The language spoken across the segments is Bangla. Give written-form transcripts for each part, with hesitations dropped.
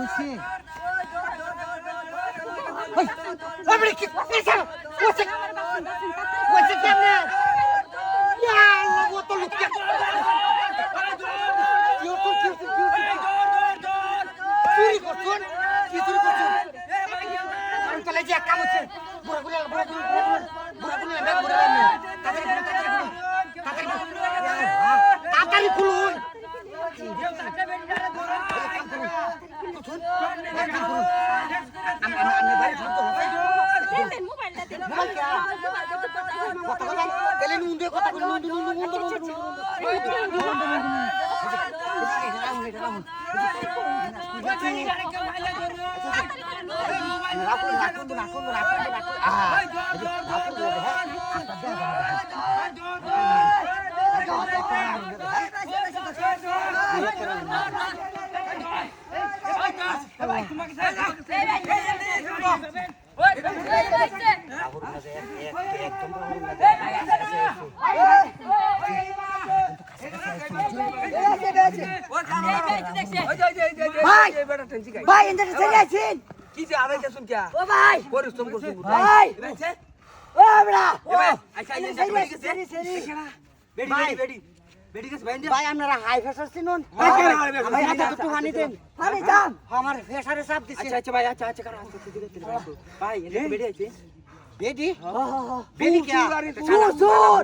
হইছে ওই বড় কি এসা ওছে ওছে কেমনে ইয়া আল্লাহ ও তো লোক চুরি করছুন কি চুরি করছুন কারণ চলে যে কাম হচ্ছে বুড়াগুলো ব্যাগ বুড়া না তাড়াতাড়ি খুলুন ভাই এন্টার চলে আছেন কি যে আরে শুন কি ও ভাই পরিশ্রম করছ ভাই ও বড়া আচ্ছা এই যে বেডি বেডি গেছে ভাই আপনারা হাই প্রেসার চিনুন ভাই আটা একটু পানি দেন পানি দাম আমার প্রেসারে চাপ দিছে আচ্ছা আচ্ছা ভাই আচ্ছা আচ্ছা কারো আচ্ছা দিকে ভাই এটা বেডি আছে বেডি বেডি কি সুর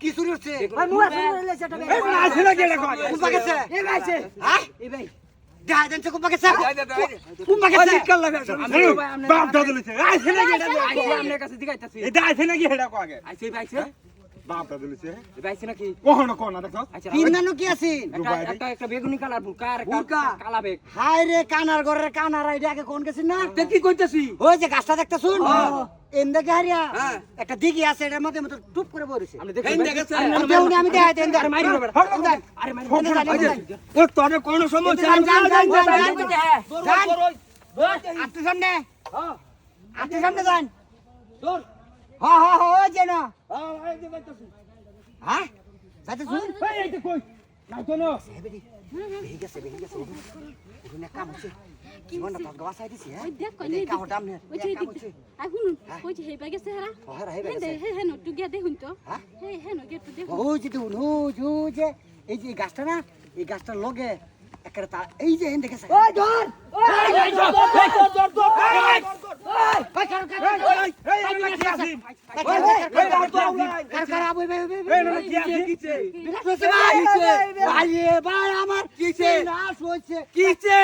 কি চুরি হচ্ছে ভাই মুয়া চুরি হইছে এটা এই না ছিল কি এটা কয় কোন পাকেছে এই ভাইছে হ্যাঁ এই ভাই দেখাই দেন কোন পাকেছে কোন পাকেছে কাল লাগা বাপ দাদু লইছে আইছে নাকি এটা আপনার কাছে দিগাইতাছি এটা আইছে নাকি এটা কো আগে আইছে ভাইছে বাপ দাদু লইছে এই ভাইছে নাকি কোন কোন দেখো আচ্ছা তিন নানো কি আছে একটা বেগুনি কালার কালা বেগ হাই রে কানার ঘরের কানার আইডা আগে কোন গেছিস না তে কি কইতাছি ওই যে গাছটা দেখতা শুন এন্দে গারিয়া একটা দিঘি আছে এটার মধ্যে মত টুপ করে বইছে আমি দেখেছি আমি দেখাই দেন আরে মাইরো বেটা আরে মাইরো ও তোরে কোন সমস্যা আপনি সামনে আপনি সামনে যান দূর হ্যাঁ হ্যাঁ হ্যাঁ ওই যে না হ্যাঁ যাতে শুন এই তো কই না তো না বেহি গেছে ওখানে কাম হচ্ছে কি মনে তো গাওয়া সাইড দিছে ওই দেখ কই নেই কাম দাম নে ওই যে আগুন ওই যে হেবা গেছে হারা হে নটু গিয়া দেখুন তো হে নগে তো দেখুন ওই যে দেখুন ওই যে এই যে গাছটা না এই গাছটার লগে একটা তা এই যে এন্ড দেখেছে ওই ধর ওই ধর ভাই কার ভাই আমার কিছে নাশ হইছে কিছে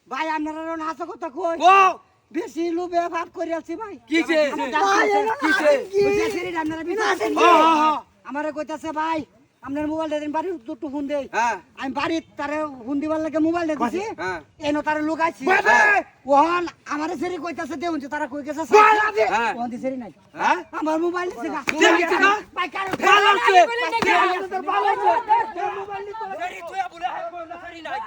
ভাই আপনারা নাশ কথা কই বেশি লোভে ভাব করে আছি ভাই কিছে কিছে আপনারা বিনাছেন আমারে কইতাছে ভাই আপনার মোবাইলটা দেন বাড়ি দুটো ফোন দেই আমি বাড়ি তারে ফোন দিবার লাগে মোবাইলটা দিছি এনো তারে লুকাইছি ওহন আমারে সেরি কইতাছে দেউন যে তারা কই গেছে ওহন দি সেরি নাই আমার মোবাইল দিছে না ভাই কার ভালো আছে মোবাইল নিতে মোবাইল নিতে সেরি তুই বলে সেরি নাই